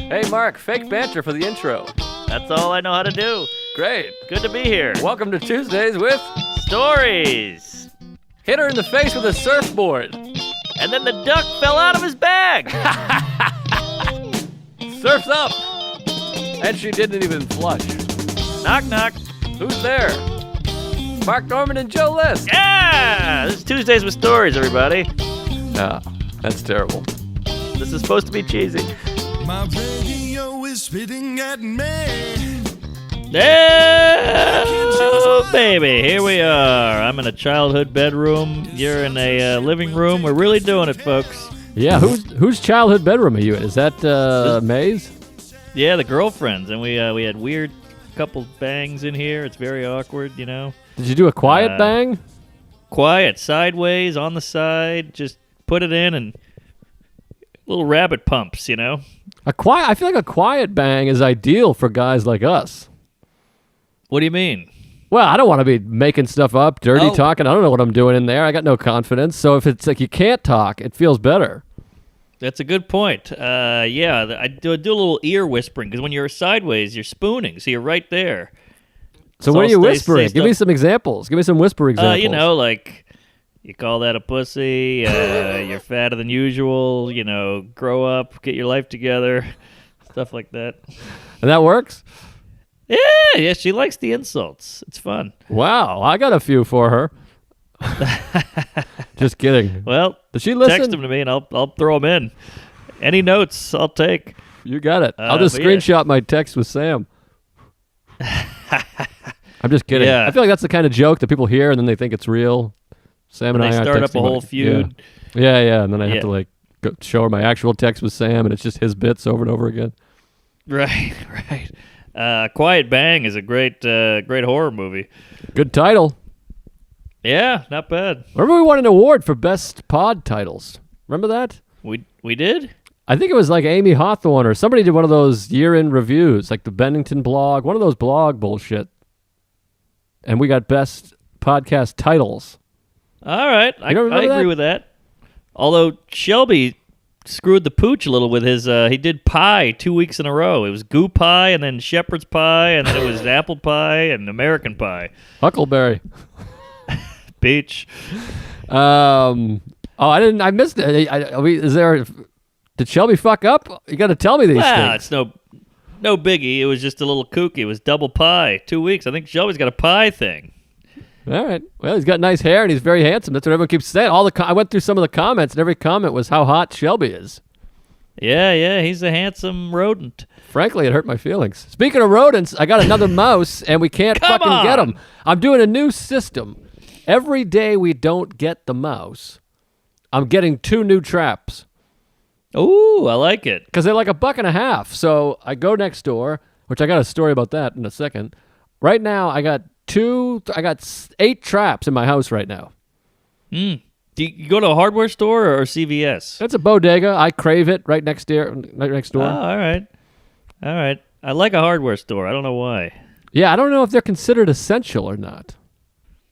Hey, Mark, fake banter for the intro. That's all I know how to do. Great. Good to be here. Welcome to Tuesdays with Stories. Hit her in the face with a surfboard. And then the duck fell out of his bag. Surf's up. And she didn't even flush. Knock, knock. Who's there? Mark Norman and Joe List. Yeah! This is Tuesdays with Stories, everybody. No, that's terrible. This is supposed to be cheesy. My radio is spitting at me. Oh, baby, here we are. I'm in a childhood bedroom. You're in a living room. We're really doing it, folks. Yeah, whose childhood bedroom are you in? Is that May's? Yeah, the girlfriends. And we had weird couple bangs in here. It's very awkward, you know. Did you do a quiet bang? Quiet, sideways, on the side. Just put it in and little rabbit pumps, you know. I feel like a quiet bang is ideal for guys like us. What do you mean? Well, I don't want to be making stuff up, dirty talking. I don't know what I'm doing in there. I got no confidence. So if it's like you can't talk, it feels better. That's a good point. Yeah, I do a little ear whispering because when you're sideways, you're spooning, so you're right there. So what are you whispering? Give me some examples. Give me some whisper examples. You know, like you call that a pussy. You're fatter than usual. You know, grow up, get your life together, stuff like that. And that works? Yeah, she likes the insults. It's fun. Wow, I got a few for her. Just kidding. Well, does she listen? Text them to me and I'll throw them in. Any notes, I'll take. You got it. I'll just screenshot my text with Sam. I'm just kidding. Yeah. I feel like that's the kind of joke that people hear and then they think it's real. Sam and I start up a whole feud. Yeah, and then I have to like go show her my actual text with Sam, and it's just his bits over and over again. Right. Quiet Bang is a great horror movie. Good title. Yeah, not bad. Remember we won an award for best pod titles. Remember that? We did? I think it was like Amy Hawthorne or somebody did one of those year-end reviews, like the Bennington blog, one of those blog bullshit. And we got best podcast titles. All right. I agree with that. Although Shelby screwed the pooch a little with his, he did pie 2 weeks in a row. It was goo pie and then shepherd's pie and then it was apple pie and American pie. Huckleberry. Peach. I missed it. Did Shelby fuck up? You got to tell me these things. It's no biggie. It was just a little kooky. It was double pie. 2 weeks. I think Shelby's got a pie thing. All right. Well, he's got nice hair and he's very handsome. That's what everyone keeps saying. I went through some of the comments and every comment was how hot Shelby is. Yeah. He's a handsome rodent. Frankly, it hurt my feelings. Speaking of rodents, I got another mouse and we can't fucking get him. I'm doing a new system. Every day we don't get the mouse, I'm getting 2 new traps. Ooh, I like it. Because they're like $1.50. So I go next door, which I got a story about that in a second. Right now, I got 8 traps in my house right now. Do you go to a hardware store or CVS? That's a bodega. I crave it right next door. Oh, all right. I like a hardware store. I don't know why. Yeah, I don't know if they're considered essential or not.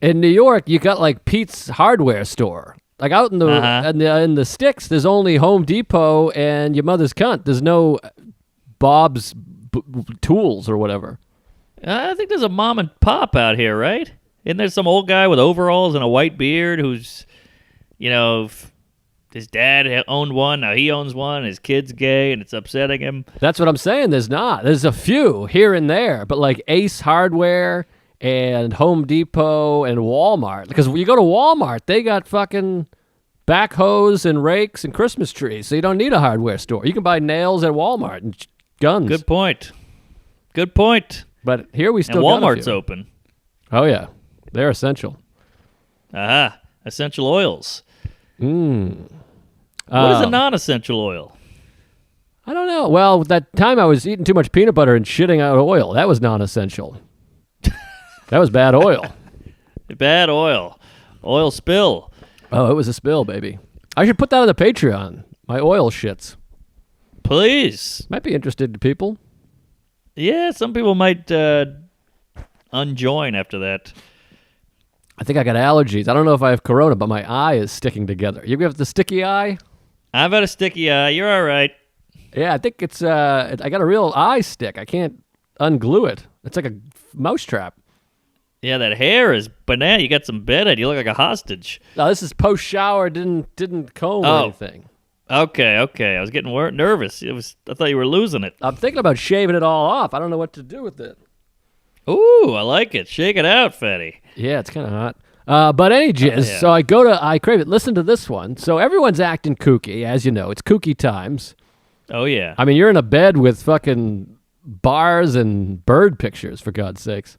In New York, you got like Pete's hardware store. Like out in the sticks, there's only Home Depot and your mother's cunt. There's no Bob's Tools or whatever. I think there's a mom and pop out here, right? Isn't there some old guy with overalls and a white beard who's, you know, his dad owned one, now he owns one, his kid's gay, and it's upsetting him? That's what I'm saying. There's not. There's a few here and there, but like Ace Hardware and Home Depot and Walmart. Because when you go to Walmart, they got fucking backhoes and rakes and Christmas trees, so you don't need a hardware store. You can buy nails at Walmart and guns. Good point. But here we still and got Walmart's a few. open. Oh, yeah. They're essential. Essential oils. What is a non-essential oil? I don't know. Well, that time I was eating too much peanut butter and shitting out oil. That was non-essential. That was bad oil. Bad oil. Oil spill. Oh, it was a spill, baby. I should put that on the Patreon. My oil shits. Please. Might be interested to people. Yeah, some people might unjoin after that. I think I got allergies. I don't know if I have corona, but my eye is sticking together. You have the sticky eye? I've had a sticky eye. You're all right. Yeah, I think it's. I got a real eye stick. I can't unglue it. It's like a mousetrap. Yeah, that hair is banana. You got some bedhead. You look like a hostage. No, this is post shower. Didn't comb or anything. Okay. I was getting nervous. I thought you were losing it. I'm thinking about shaving it all off. I don't know what to do with it. Ooh, I like it. Shake it out, fatty. Yeah, it's kind of hot. But any jizz. Yeah. So I go to I Crave It. Listen to this one. So everyone's acting kooky, as you know. It's kooky times. Oh yeah. I mean, you're in a bed with fucking bars and bird pictures, for God's sakes.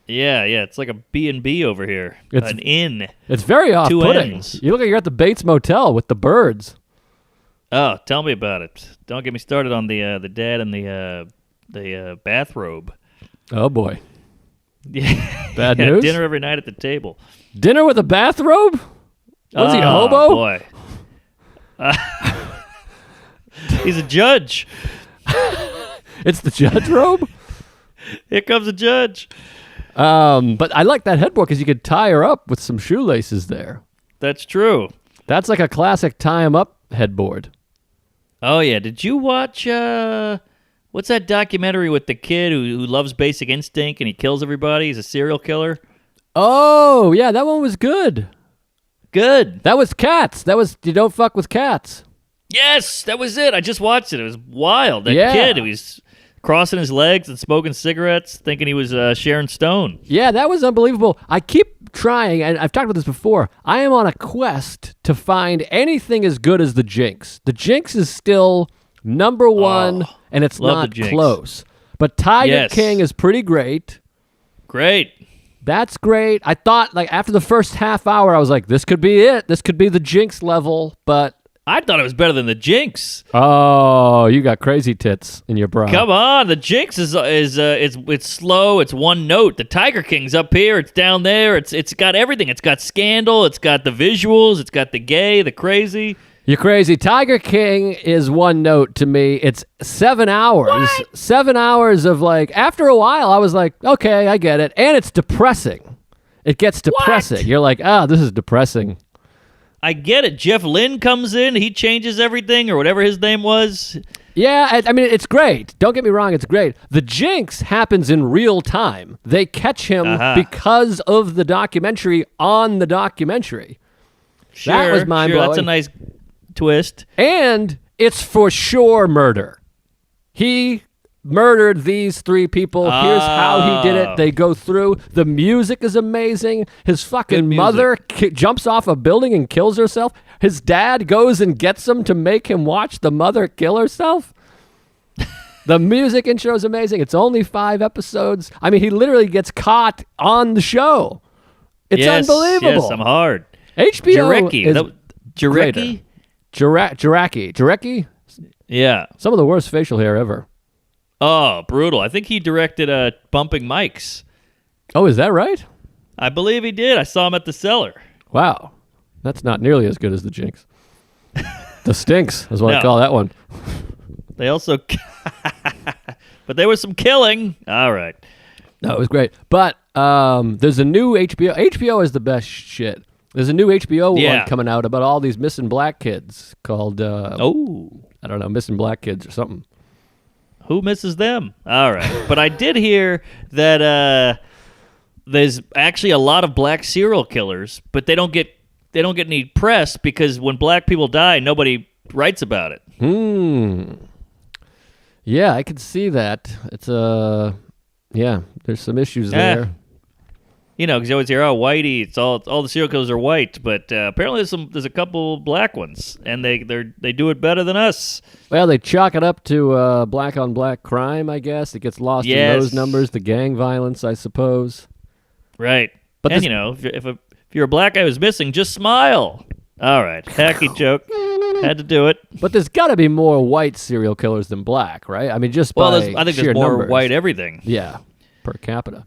Yeah. It's like a B&B over here. It's an inn. It's very off-putting. Ns. You look like you're at the Bates Motel with the birds. Oh, tell me about it. Don't get me started on the dad and the bathrobe. Oh boy. Yeah. Bad news? Dinner every night at the table. Dinner with a bathrobe? Was he a hobo? Boy. He's a judge. It's the judge robe? Here comes a judge. But I like that headboard because you could tie her up with some shoelaces there. That's true. That's like a classic tie 'em up headboard. Oh, yeah. Did you watch, what's that documentary with the kid who loves Basic Instinct and he kills everybody? He's a serial killer. Oh, yeah, that one was good. Good. That was Cats. That was You Don't Fuck with Cats. Yes, that was it. I just watched it. It was wild. That Yeah. kid, he was crossing his legs and smoking cigarettes, thinking he was Sharon Stone. Yeah, that was unbelievable. I keep trying, and I've talked about this before. I am on a quest to find anything as good as The Jinx. The Jinx is still number one, and it's love not The Jinx. close. But Tiger Yes. King is pretty great. Great. That's great. I thought, like, after the first half hour, I was like, this could be it. This could be the Jinx level, but... I thought it was better than the Jinx. Oh, you got crazy tits in your bra. Come on, the Jinx is it's slow. It's one note. The Tiger King's up here. It's down there. It's got everything. It's got scandal. It's got the visuals. It's got the gay, the crazy. You're crazy. Tiger King is one note to me. It's 7 hours. What? 7 hours of like, after a while, I was like, okay, I get it. And it's depressing. It gets depressing. What? You're like, this is depressing. I get it. Jeff Lynne comes in. He changes everything or whatever his name was. Yeah, I mean, it's great. Don't get me wrong, it's great. The Jinx happens in real time. They catch him because of the documentary on the documentary. Sure, that was mind-blowing. That's a nice twist. And it's for sure murder. He murdered these three people. Here's how he did it. They go through. The music is amazing. His fucking mother jumps off a building and kills herself. His dad goes and gets him to make him watch the mother kill herself. The music intro is amazing. It's only 5 episodes. I mean, he literally gets caught on the show. It's unbelievable. Yes, I'm hard. HBO is Jarecki? Jarecki? Yeah. Some of the worst facial hair ever. Oh, brutal. I think he directed Bumping Mics. Oh, is that right? I believe he did. I saw him at the Cellar. Wow. That's not nearly as good as the Jinx. The Stinks is what I call that one. They also... But there was some killing. All right. No, it was great. But there's a new HBO. HBO is the best shit. There's a new HBO one coming out about all these missing black kids called... I don't know, Missing Black Kids or something. Who misses them? All right. But I did hear that there's actually a lot of black serial killers, but they don't get any press because when black people die, nobody writes about it. Yeah, I can see that. It's there's some issues there. You know, because you always hear, "Oh, whitey." It's all the serial killers are white, but apparently there's a couple black ones, and they do it better than us. Well, they chalk it up to black on black crime, I guess. It gets lost in those numbers, the gang violence, I suppose. Right, but you know, if you're a black guy who's missing, just smile. All right, hacky joke. Had to do it. But there's got to be more white serial killers than black, right? I mean, just by I think sheer there's more numbers. white everything. Yeah, per capita.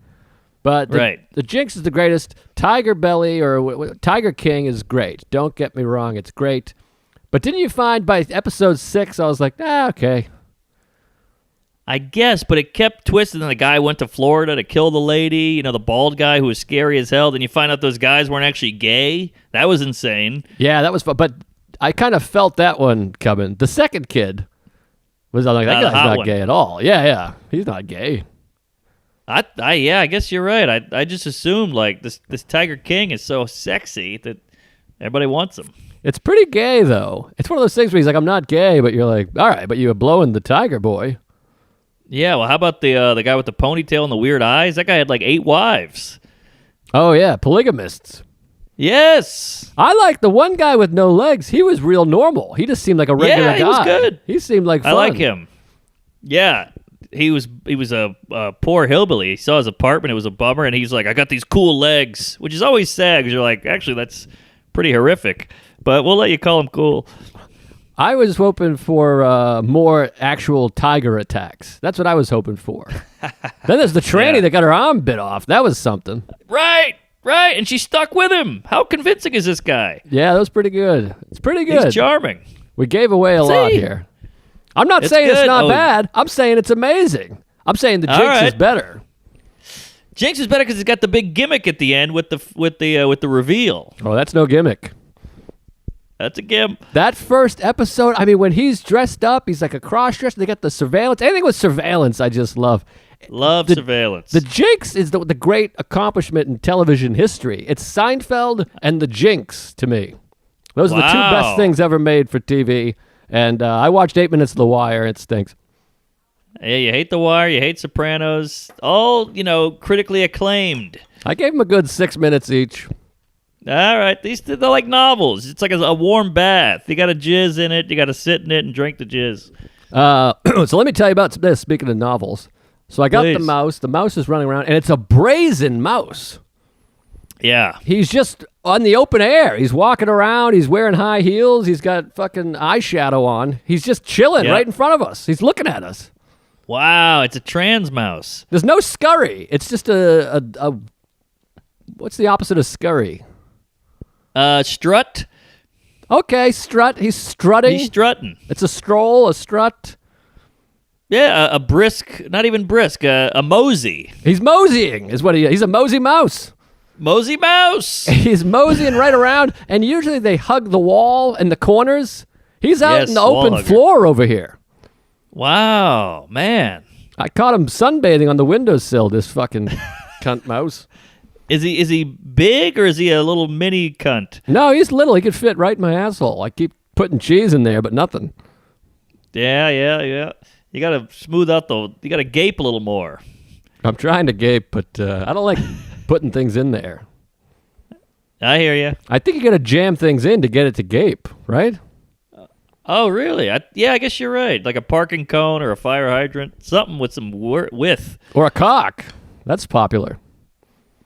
But the Jinx is the greatest. Tiger Belly or Tiger King is great. Don't get me wrong, it's great. But didn't you find by episode 6, I was like, okay. I guess, but it kept twisting. And the guy went to Florida to kill the lady. You know, the bald guy who was scary as hell. Then you find out those guys weren't actually gay. That was insane. Yeah, that was fun. But I kind of felt that one coming. The second kid, Was I like that The guy's hot not one. gay at all? Yeah, he's not gay. I guess you're right. I just assumed like this Tiger King is so sexy that everybody wants him. It's pretty gay though. It's one of those things where he's like, I'm not gay, but you're like, all right, but you were blowing the tiger boy. Yeah, well, how about the guy with the ponytail and the weird eyes? That guy had like 8 wives. Oh yeah, polygamists. Yes. I like the one guy with no legs. He was real normal. He just seemed like a regular guy. He was good. He seemed like fun. I like him. Yeah. He was a poor hillbilly. He saw his apartment. It was a bummer, and he's like, I got these cool legs, which is always sad because you're like, actually, that's pretty horrific. But we'll let you call him cool. I was hoping for more actual tiger attacks. That's what I was hoping for. Then there's the tranny that got her arm bit off. That was something. Right. And she stuck with him. How convincing is this guy? Yeah, that was pretty good. It's pretty good. He's charming. We gave away a lot here. I'm not saying it's good. not bad. I'm saying it's amazing. I'm saying the Jinx is better. Jinx is better because he's got the big gimmick at the end with the reveal. Oh, that's no gimmick. That's a gimp. That first episode, I mean, when he's dressed up, he's like a cross-dresser. They got the surveillance. Anything with surveillance, I just love. Love surveillance. The Jinx is the great accomplishment in television history. It's Seinfeld and the Jinx to me. Those are the two best things ever made for TV. And I watched 8 minutes of The Wire. It stinks. Yeah, you hate The Wire. You hate Sopranos. All, critically acclaimed. I gave them a good 6 minutes each. All right. They're like novels. It's like a warm bath. You got to jizz in it. You got to sit in it and drink the jizz. So let me tell you about this, speaking of novels. So I got the mouse. The mouse is running around, and it's a brazen mouse. Yeah. He's just on the open air. He's walking around. He's wearing high heels. He's got fucking eyeshadow on. He's just chilling right in front of us. He's looking at us. Wow, it's a trans mouse. There's no scurry. It's just a what's the opposite of scurry? Strut. Okay, strut. He's strutting. He's strutting. It's a stroll, a strut. Yeah, a brisk, not even brisk, a mosey. He's moseying is what he is. He's a mosey mouse. Mosey mouse. He's moseying right around, and usually they hug the wall and the corners. He's out in the open floor over here. Wow, man. I caught him sunbathing on the windowsill, this fucking cunt mouse. Is he big or is he a little mini cunt? No, he's little. He could fit right in my asshole. I keep putting cheese in there, but nothing. Yeah. You got to smooth out you got to gape a little more. I'm trying to gape, but I don't like putting things in there. I hear you. I think you got to jam things in to get it to gape, right? Oh, really? I guess you're right. Like a parking cone or a fire hydrant. Something with some width. Or a cock. That's popular.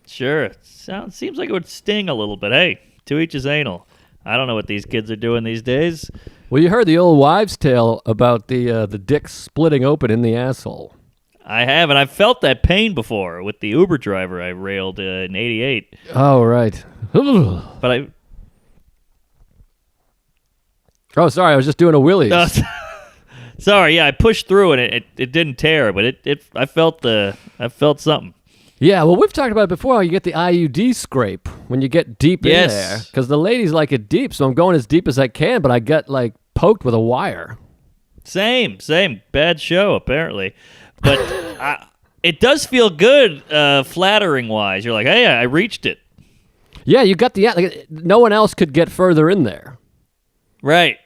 Sure. Seems like it would sting a little bit. Hey, to each his anal. I don't know what these kids are doing these days. Well, you heard the old wives' tale about the dick splitting open in the asshole. I have, and I've felt that pain before with the Uber driver I railed in '88. Oh, right. But Oh, sorry. I was just doing a Willy's. Sorry, yeah, I pushed through and it didn't tear, but I felt something. Yeah, well, we've talked about it before. How you get the IUD scrape when you get deep in there, because the ladies like it deep. So I'm going as deep as I can, but I get like poked with a wire. Same. Bad show apparently, but it does feel good, flattering wise. You're like, hey, I reached it. Yeah, you got no one else could get further in there. Right.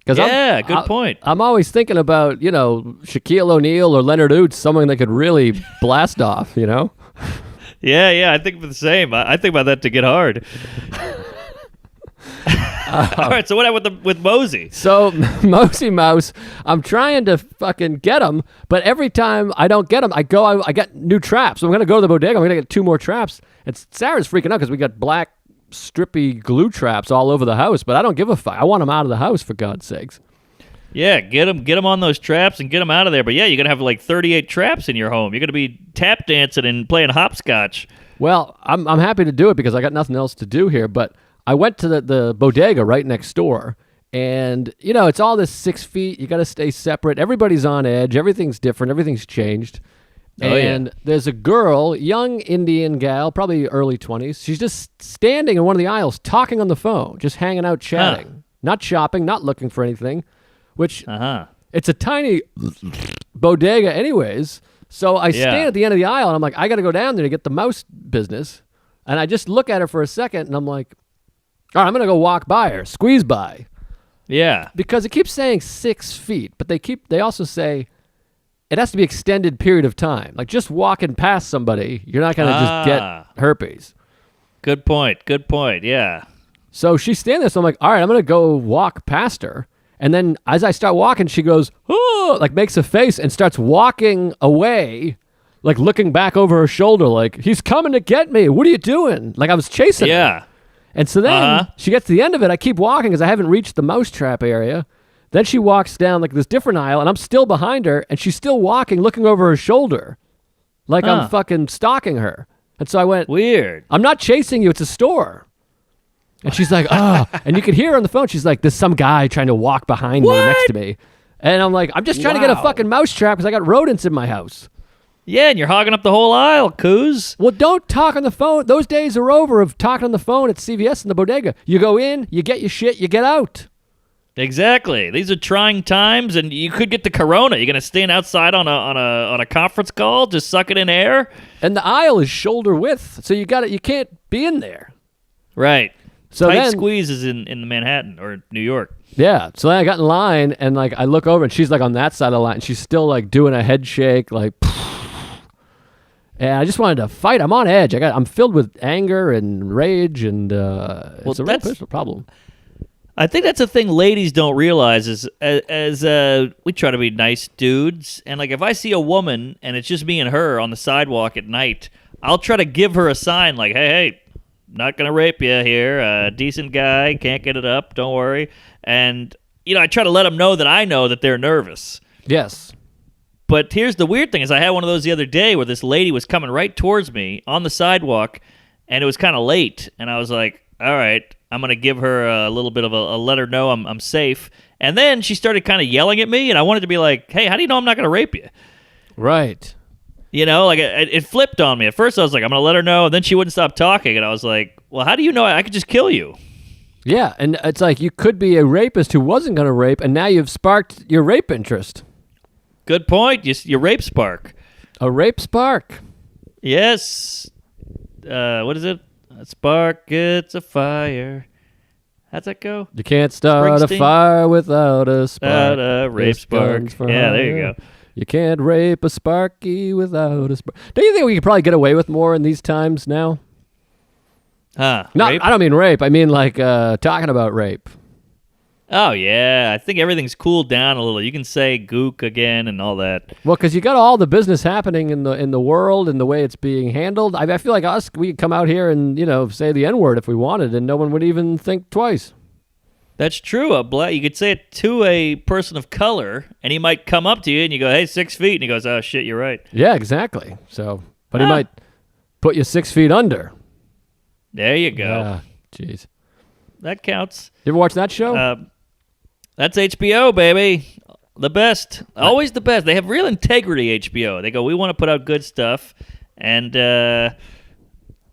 Good point. I'm always thinking about, Shaquille O'Neal or Leonard Oots, someone that could really blast off, Yeah, I think the same. I think about that to get hard. All right, so what happened with Mosey? So, Mosey Mouse, I'm trying to fucking get him, but every time I don't get him, I get new traps. So I'm going to go to the bodega. I'm going to get 2 more traps. And Sarah's freaking out because we got black strippy glue traps all over the house, but I don't give a fuck. I want them out of the house, for God's sakes. Yeah, get them on those traps and get them out of there. But yeah, you're going to have like 38 traps in your home. You're going to be tap dancing and playing hopscotch. Well, I'm happy to do it because I got nothing else to do here, but I went to the bodega right next door, and, it's all this 6 feet. You got to stay separate. Everybody's on edge. Everything's different. Everything's changed. There's a girl, young Indian gal, probably early 20s. She's just standing in one of the aisles, talking on the phone, just hanging out, chatting. Not shopping, not looking for anything, which It's a tiny bodega anyways. So I stand at the end of the aisle, and I'm like, I got to go down there to get the mouse business. And I just look at her for a second, and I'm like, all right, I'm going to go walk by her, squeeze by. Yeah. Because it keeps saying 6 feet, but they also say it has to be extended period of time. Like just walking past somebody, you're not going to just get herpes. Good point. Yeah. So she's standing there, so I'm like, all right, I'm going to go walk past her. And then as I start walking, she goes, oh, like makes a face and starts walking away, like looking back over her shoulder, like, he's coming to get me. What are you doing? Like I was chasing her. And so then she gets to the end of it. I keep walking because I haven't reached the mousetrap area. Then she walks down like this different aisle, and I'm still behind her, and she's still walking, looking over her shoulder, like I'm fucking stalking her. And so I went, weird. I'm not chasing you. It's a store. And she's like, and you could hear her on the phone. She's like, there's some guy trying to walk behind me next to me. And I'm like, I'm just trying to get a fucking mousetrap because I got rodents in my house. Yeah, and you're hogging up the whole aisle, coos. Well, don't talk on the phone. Those days are over of talking on the phone at CVS in the bodega. You go in, you get your shit, you get out. Exactly. These are trying times, and you could get the corona. You're gonna stand outside on a conference call, just sucking in air. And the aisle is shoulder width, so you can't be in there. Right. So tight then, squeezes in Manhattan or New York. Yeah. So then I got in line, and like I look over, and she's like on that side of the line, and she's still like doing a head shake, like. And I just wanted to fight. I'm on edge. I'm filled with anger and rage, and it's a real personal problem. I think that's a thing ladies don't realize is as we try to be nice dudes, and like if I see a woman and it's just me and her on the sidewalk at night, I'll try to give her a sign like, hey, not gonna rape you here, decent guy, can't get it up, don't worry. And I try to let them know that they're nervous. Yes. But here's the weird thing is I had one of those the other day where this lady was coming right towards me on the sidewalk, and it was kind of late, and I was like, all right, I'm going to give her a little bit of a let her know I'm safe. And then she started kind of yelling at me, and I wanted to be like, hey, how do you know I'm not going to rape you? Right. Like it flipped on me. At first I was like, I'm going to let her know, and then she wouldn't stop talking, and I was like, well, how do you know I could just kill you? Yeah, and it's like you could be a rapist who wasn't going to rape, and now you've sparked your rape interest. Good point. Your rape spark. A rape spark. Yes. What is it? A spark, it's a fire. How's that go? You can't start a fire without a spark. Without a rape spark. Yeah, there you go. You can't rape a sparky without a spark. Don't you think we could probably get away with more in these times now? Huh? I don't mean rape. I mean like talking about rape. Oh, yeah. I think everything's cooled down a little. You can say gook again and all that. Well, because you got all the business happening in the world and the way it's being handled. I feel like we could come out here and, say the N-word if we wanted, and no one would even think twice. That's true. You could say it to a person of color, and he might come up to you, and you go, hey, 6 feet. And he goes, oh, shit, you're right. Yeah, exactly. So, but he might put you 6 feet under. There you go. Jeez. That counts. You ever watch that show? That's HBO, baby. The best. Always the best. They have real integrity, HBO. They go, we want to put out good stuff. And, we're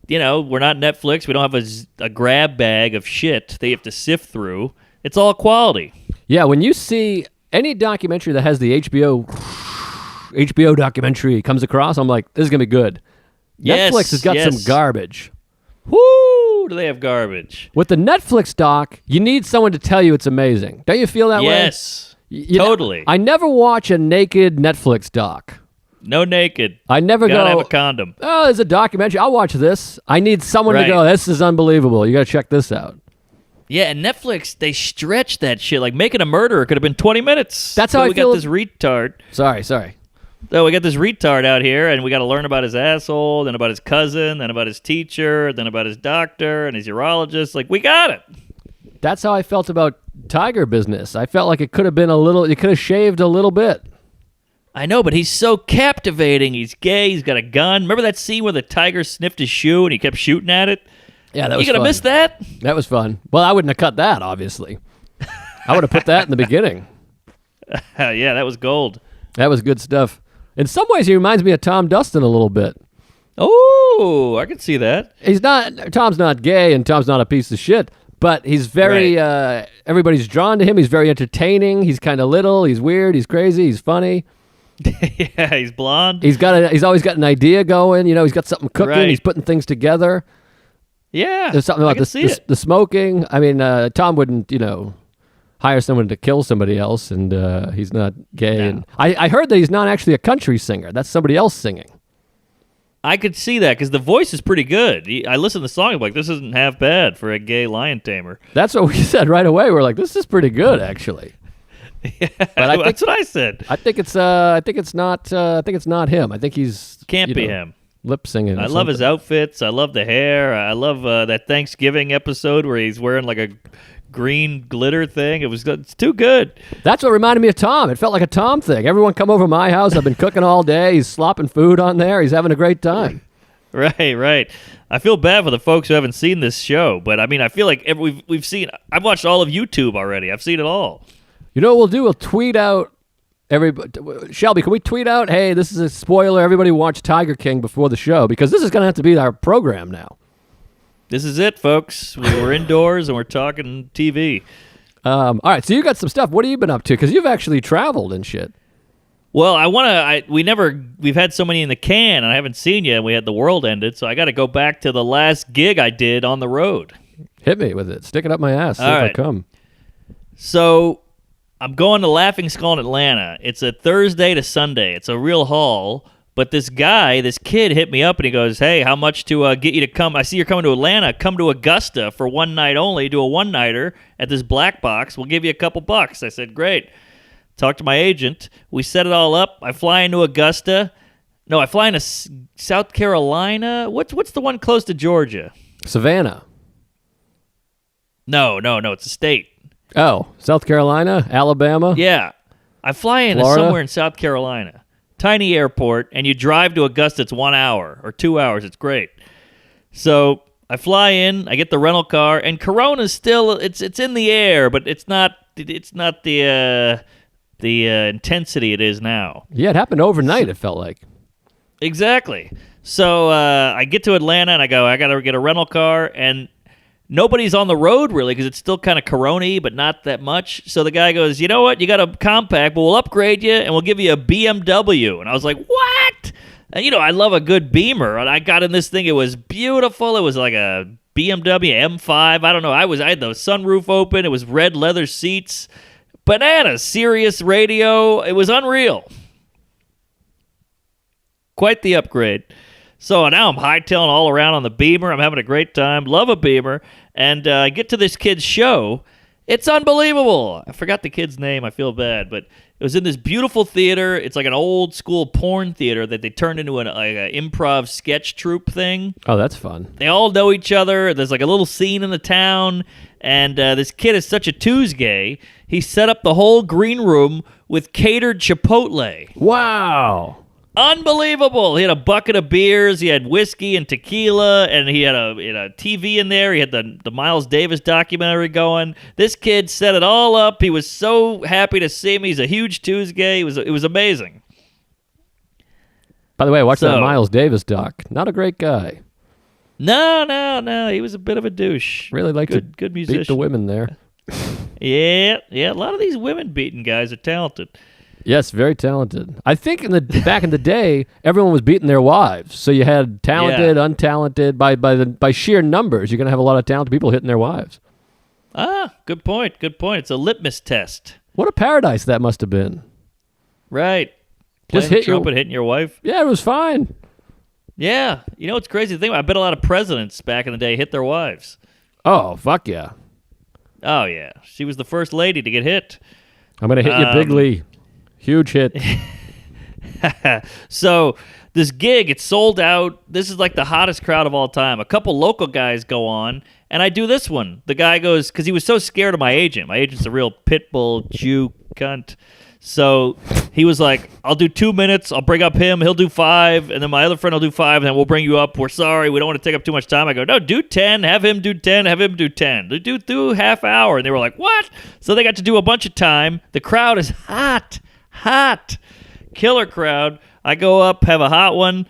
not Netflix. We don't have a grab bag of shit they have to sift through. It's all quality. Yeah, when you see any documentary that has the HBO documentary comes across, I'm like, this is going to be good. Yes, Netflix has got some garbage. Woo! Do they have garbage? With the Netflix doc, you need someone to tell you it's amazing. Don't you feel that way? Yes. Totally. I never watch a naked Netflix doc. No naked. I never Gotta have a condom. Oh, there's a documentary. I'll watch this. I need someone to go, this is unbelievable. You got to check this out. Yeah, and Netflix, they stretch that shit. Like Making a Murderer could have been 20 minutes. That's how I feel. We got this retard. Sorry. So we got this retard out here, and we got to learn about his asshole, then about his cousin, then about his teacher, then about his doctor and his urologist. Like, we got it. That's how I felt about Tiger Business. I felt like it could have been you could have shaved a little bit. I know, but he's so captivating. He's gay. He's got a gun. Remember that scene where the tiger sniffed his shoe and he kept shooting at it? Yeah, that was fun. You gonna miss that? That was fun. Well, I wouldn't have cut that, obviously. I would have put that in the beginning. Yeah, that was gold. That was good stuff. In some ways, he reminds me of Tom Dustin a little bit. Oh, I can see that. Tom's not gay and Tom's not a piece of shit, But he's very, everybody's drawn to him. He's very entertaining. He's kind of little. He's weird. He's crazy. He's funny. Yeah, he's blonde. He's always got an idea going. He's got something cooking. Right. He's putting things together. Yeah. There's something about the smoking. I mean, Tom wouldn't, hire someone to kill somebody else, and he's not gay. No. And I heard that he's not actually a country singer. That's somebody else singing. I could see that because the voice is pretty good. I listened to the song, I'm like, this isn't half bad for a gay lion tamer. That's what we said right away. We're like, this is pretty good, actually. Yeah, that's what I said. I think it's not him. I think he's can't be him. Lip singing. I love his outfits. I love the hair. I love that Thanksgiving episode where he's wearing like a green glitter thing. It's too good. That's what reminded me of Tom. It felt like a Tom thing. Everyone come over to my house. I've been cooking all day. He's slopping food on there. He's having a great time. Right. I feel bad for the folks who haven't seen this show, but I mean, I feel like we've seen. I've watched all of YouTube already. I've seen it all. You know what we'll do? We'll tweet out. Shelby, can we tweet out, hey, this is a spoiler. Everybody watch Tiger King before the show, because this is going to have to be our program now. This is it, folks. We're indoors and we're talking TV. All right, so you got some stuff. What have you been up to? Because you've actually traveled and shit. Well, we've had so many in the can, and I haven't seen you, and we had the world ended, so I got to go back to the last gig I did on the road. Hit me with it. Stick it up my ass. See if I come. So I'm going to Laughing Skull in Atlanta. It's a Thursday to Sunday. It's a real haul. But this kid hit me up and he goes, hey, how much to get you to come? I see you're coming to Atlanta. Come to Augusta for one night only. Do a one-nighter at this Black Box. We'll give you a couple bucks. I said, great. Talked to my agent. We set it all up. I fly into Augusta. No, I fly into South Carolina. What's the one close to Georgia? Savannah. No. It's a state. Oh, South Carolina? Alabama? Yeah. I fly into Florida? somewhere in South Carolina. Tiny airport, and you drive to Augusta. It's 1 hour or 2 hours. It's great. So I fly in. I get the rental car, and Corona's still it's in the air, but it's not the intensity it is now. Yeah, it happened overnight. It felt like. Exactly. So I get to Atlanta, and I go, I got to get a rental car, and nobody's on the road, really, because it's still kind of corona-y, but not that much. So the guy goes, you know what? You got a compact, but we'll upgrade you, and we'll give you a BMW. And I was like, what? And, I love a good Beamer. And I got in this thing. It was beautiful. It was like a BMW M5. I don't know. I had the sunroof open. It was red leather seats. Banana, Sirius radio. It was unreal. Quite the upgrade. So now I'm hightailing all around on the Beamer. I'm having a great time. Love a Beamer. And I get to this kid's show. It's unbelievable. I forgot the kid's name. I feel bad. But it was in this beautiful theater. It's like an old school porn theater that they turned into an improv sketch troupe thing. Oh, that's fun. They all know each other. There's like a little scene in the town. And this kid is such a Tuesday. He set up the whole green room with catered Chipotle. Wow. Unbelievable. He had a bucket of beers. He had whiskey and tequila, and he had a TV in there. He had the Miles Davis documentary going. This kid set it all up. He was so happy to see me. He's a huge Tuesday. It was amazing. By the way, I watched that Miles Davis doc. Not a great guy. No. He was a bit of a douche. Really liked to good musician. beat the women there. Yeah. A lot of these women beating guys are talented. Yes, very talented. I think back in the day, everyone was beating their wives. So you had talented, untalented. By sheer numbers, you're going to have a lot of talented people hitting their wives. Ah, good point. It's a litmus test. What a paradise that must have been. Right. Just hit trumpet, hitting your wife. Yeah, it was fine. Yeah. What's crazy? The thing, I bet a lot of presidents back in the day hit their wives. Oh, fuck yeah. Oh, yeah. She was the first lady to get hit. I'm going to hit you bigly. Huge hit. So this gig, it's sold out. This is like the hottest crowd of all time. A couple local guys go on, and I do this one. The guy goes, because he was so scared of my agent. My agent's a real pit bull Jew cunt. So he was like, I'll do 2 minutes. I'll bring up him. He'll do 5. And then my other friend will do 5. And then we'll bring you up. We're sorry. We don't want to take up too much time. I go, no, do 10. Have him do 10. Have him do 10. Do half hour. And they were like, what? So they got to do a bunch of time. The crowd is hot. Killer crowd. I go up, have a hot one.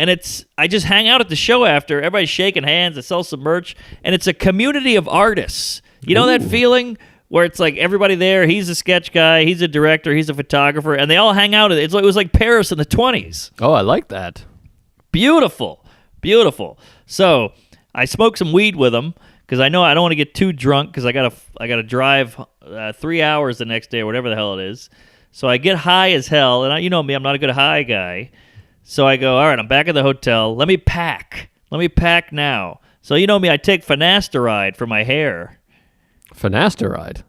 And I just hang out at the show after. Everybody's shaking hands. I sell some merch. And it's a community of artists. You know that feeling where it's like everybody there, he's a sketch guy, he's a director, he's a photographer, and they all hang out. It was like Paris in the 20s. Oh, I like that. Beautiful. Beautiful. So I smoked some weed with them because I know I don't want to get too drunk because I gotta drive 3 hours the next day or whatever the hell it is. So I get high as hell, and you know me, I'm not a good high guy. So I go, all right, I'm back at the hotel. Let me pack now. So you know me, I take finasteride for my hair. Finasteride?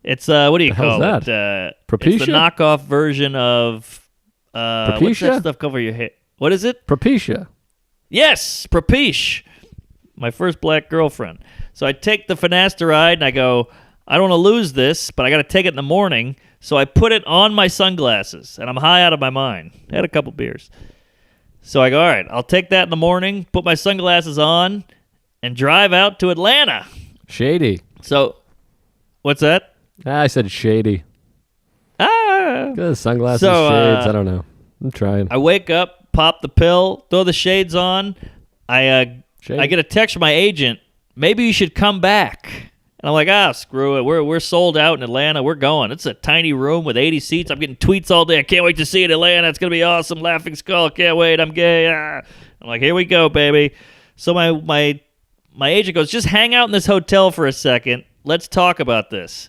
It's, what do you call that? Propecia? It's the knockoff version of, Propecia? What's that stuff cover your hair? What is it? Propecia. Yes, Propecia. My first black girlfriend. So I take the finasteride and I go, I don't want to lose this, but I got to take it in the morning. So I put it on my sunglasses, and I'm high out of my mind. I had a couple beers. So I go, all right, I'll take that in the morning, put my sunglasses on, and drive out to Atlanta. Shady. So, what's that? I said shady. Good sunglasses, So, shades, I don't know. I'm trying. I wake up, pop the pill, throw the shades on. I get a text from my agent, maybe you should come back. And I'm like, screw it. We're sold out in Atlanta. We're going. It's a tiny room with 80 seats. I'm getting tweets all day. I can't wait to see it in Atlanta. It's going to be awesome. Laughing Skull. Can't wait. I'm gay. I'm like, here we go, baby. So my agent goes, just hang out in this hotel for a second. Let's talk about this.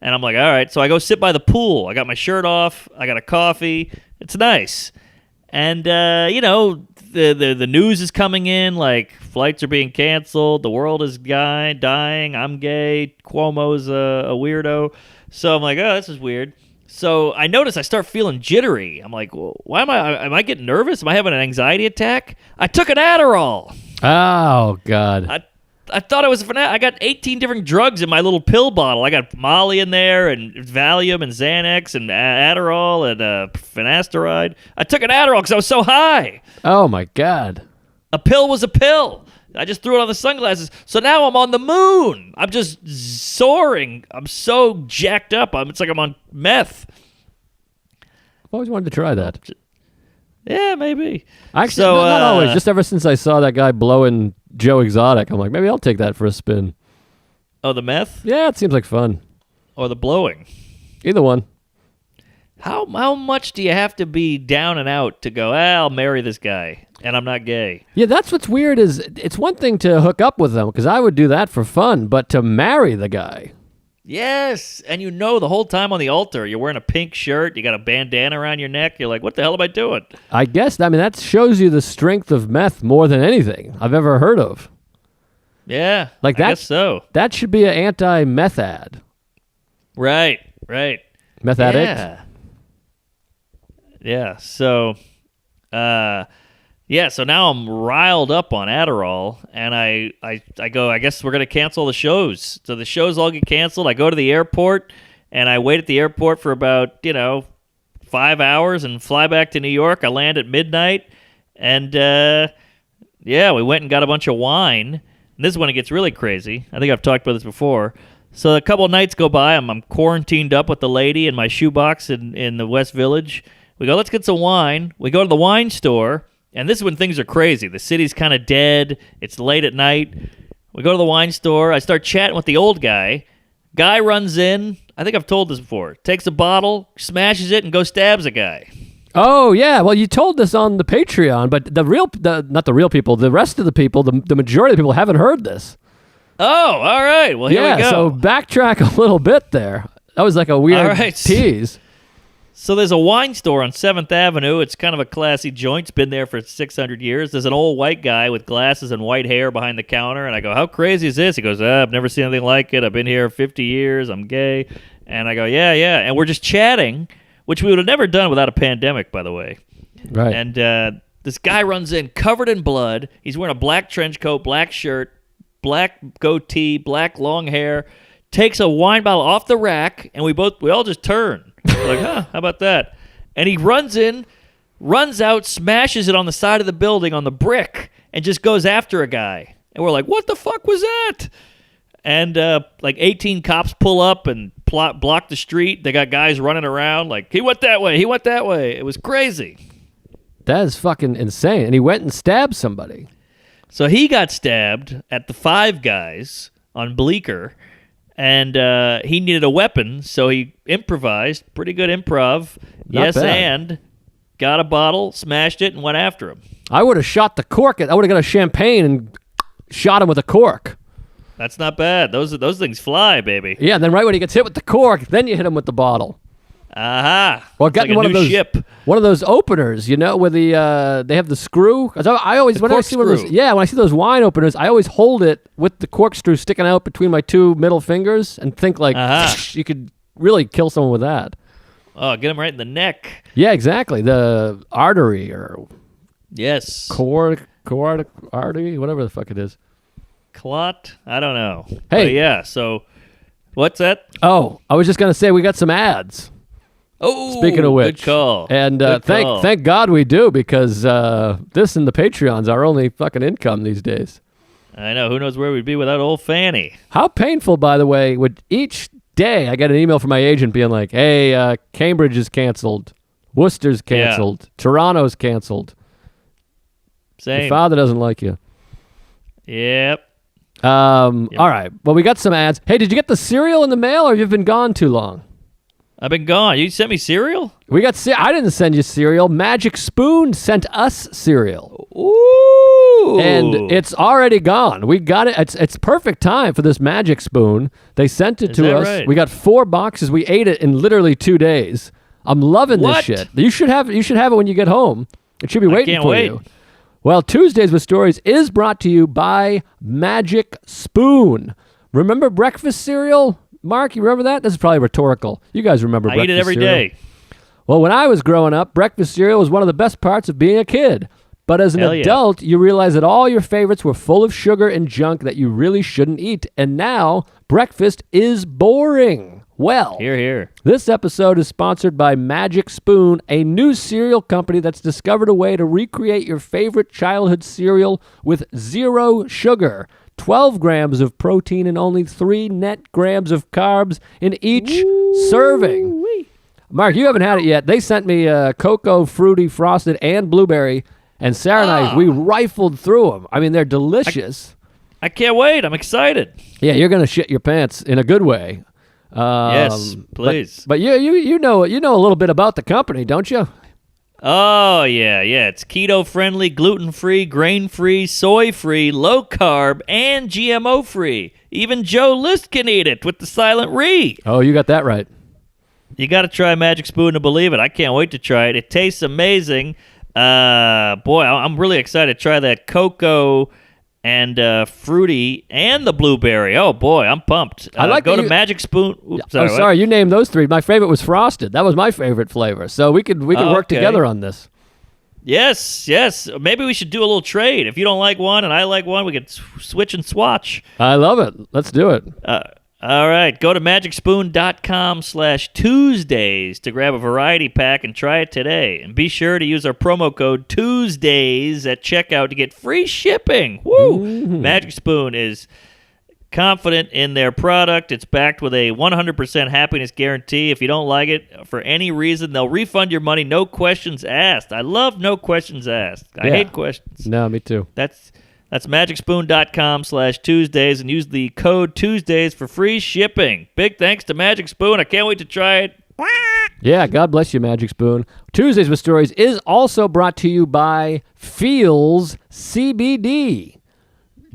And I'm like, all right. So I go sit by the pool. I got my shirt off. I got a coffee. It's nice. And, the news is coming in, like flights are being canceled, the world is dying, I'm gay, Cuomo's a weirdo. So I'm like, oh, this is weird. So I notice I start feeling jittery. I'm like, well, why am I getting nervous? Am I having an anxiety attack? I took an Adderall. Oh, God. I thought I was I got 18 different drugs in my little pill bottle. I got Molly in there, and Valium, and Xanax, and Adderall, and finasteride. I took an Adderall because I was so high. Oh, my God. A pill was a pill. I just threw it on the sunglasses. So now I'm on the moon. I'm just soaring. I'm so jacked up. It's like I'm on meth. I've always wanted to try that. Yeah, maybe. Actually, not always. Just ever since I saw that guy blowing Joe Exotic, I'm like, maybe I'll take that for a spin. Oh, the meth? Yeah, it seems like fun. Or the blowing? Either one. How much do you have to be down and out to go, I'll marry this guy, and I'm not gay? Yeah, that's what's weird is it's one thing to hook up with them, because I would do that for fun, but to marry the guy. Yes, and the whole time on the altar, you're wearing a pink shirt, you got a bandana around your neck, you're like, what the hell am I doing? I guess, that shows you the strength of meth more than anything I've ever heard of. Yeah, like I guess so. That should be an anti-meth ad. Right. Meth addict? Yeah, so, so now I'm riled up on Adderall, and I go, I guess we're going to cancel the shows. So the shows all get canceled. I go to the airport, and I wait at the airport for about, 5 hours and fly back to New York. I land at midnight, and, we went and got a bunch of wine. And this is when it gets really crazy. I think I've talked about this before. So a couple of nights go by. I'm quarantined up with the lady in my shoebox in the West Village. We go, let's get some wine. We go to the wine store. And this is when things are crazy. The city's kind of dead. It's late at night. We go to the wine store. I start chatting with the old guy. Guy runs in. I think I've told this before. Takes a bottle, smashes it, and goes stabs a guy. Oh, yeah. Well, you told this on the Patreon, but not the real people, the rest of the people, the majority of the people haven't heard this. Oh, all right. Well, here we go. So backtrack a little bit there. That was like a weird tease. So there's a wine store on 7th Avenue. It's kind of a classy joint. It's been there for 600 years. There's an old white guy with glasses and white hair behind the counter. And I go, how crazy is this? He goes, I've never seen anything like it. I've been here 50 years. I'm gay. And I go, yeah. And we're just chatting, which we would have never done without a pandemic, by the way. Right. And this guy runs in covered in blood. He's wearing a black trench coat, black shirt, black goatee, black long hair, takes a wine bottle off the rack, and we all just turn. We're like, how about that? And he runs in, runs out, smashes it on the side of the building on the brick, and just goes after a guy. And we're like, what the fuck was that? And 18 cops pull up and block the street. They got guys running around like, he went that way. It was crazy. That is fucking insane. And he went and stabbed somebody. So he got stabbed at the Five Guys on Bleecker, and he needed a weapon, so he improvised. Pretty good improv. Not bad. And got a bottle, smashed it, and went after him. I would have shot the cork. I would have got a champagne and shot him with a cork. That's not bad. Those things fly, baby. Yeah, and then right when he gets hit with the cork, then you hit him with the bottle. Aha! Or It's getting like a one of new those ship. one of those openers, you know, where they have the screw. 'Cause I always when I see one of those, corkscrew. when I see those wine openers, I always hold it with the corkscrew sticking out between my two middle fingers and think like you could really kill someone with that. Oh, get him right in the neck. Yeah, exactly. The artery or Yes. cord artery, whatever the fuck it is. Clot? I don't know. Hey. But yeah, so what's that? Oh, I was just gonna say we got some ads. Oh, Speaking of which, good call. And Good call. thank God we do, because this and the Patreon's our only fucking income these days. I know. Who knows where we'd be without old Fanny? How painful, by the way, would each day I get an email from my agent being like, "Hey, Cambridge is canceled, Worcester's canceled, Toronto's canceled. Your Same. father doesn't like you." Yep. All right. Well, we got some ads. Hey, did you get the cereal in the mail, or have you been gone too long? I've been gone. You sent me cereal? We got. I didn't send you cereal. Magic Spoon sent us cereal. Ooh. And it's already gone. We got it. It's perfect time for this Magic Spoon. They sent it Is to that us. right? We got 4 boxes. We ate it in literally 2 days. I'm loving What? this shit. You should have it when you get home. It should be waiting can't for wait. you. Well, Tuesdays with Stories is brought to you by Magic Spoon. Remember breakfast cereal? Mark, you remember that? This is probably rhetorical. You guys remember I breakfast eat it every cereal. day. Well, when I was growing up, breakfast cereal was one of the best parts of being a kid. But as an Hell yeah. adult, you realize that all your favorites were full of sugar and junk that you really shouldn't eat. And now, breakfast is boring. Well, Here, here. this episode is sponsored by Magic Spoon, a new cereal company that's discovered a way to recreate your favorite childhood cereal with 0 sugar, 12 grams of protein, and only 3 net grams of carbs in each serving. Mark, you haven't had it yet. They sent me cocoa, fruity, frosted, and blueberry, and Sarah and I, we rifled through them. I mean, they're delicious. I can't wait. I'm excited. Yeah, you're going to shit your pants in a good way. Yes, please. But you know a little bit about the company, don't you? Oh, yeah. It's keto-friendly, gluten-free, grain-free, soy-free, low-carb, and GMO-free. Even Joe List can eat it with the silent re. Oh, you got that right. You got to try Magic Spoon to believe it. I can't wait to try it. It tastes amazing. Boy, I'm really excited to try that cocoa and fruity and the blueberry. Oh boy, I'm pumped. I like go that to Magic Spoon. Oops, what? Sorry, you named those 3. My favorite was frosted. That was my favorite flavor. So we could work okay. together on this. Yes. Maybe we should do a little trade. If you don't like one and I like one, we could switch and swatch. I love it. Let's do it. All right, go to magicspoon.com/Tuesdays to grab a variety pack and try it today. And be sure to use our promo code Tuesdays at checkout to get free shipping. Woo! Magic Spoon is confident in their product. It's backed with a 100% happiness guarantee. If you don't like it for any reason, they'll refund your money, no questions asked. I love no questions asked. I hate questions. No, me too. That's magicspoon.com/Tuesdays and use the code Tuesdays for free shipping. Big thanks to Magic Spoon. I can't wait to try it. Yeah, God bless you, Magic Spoon. Tuesdays with Stories is also brought to you by Feels CBD.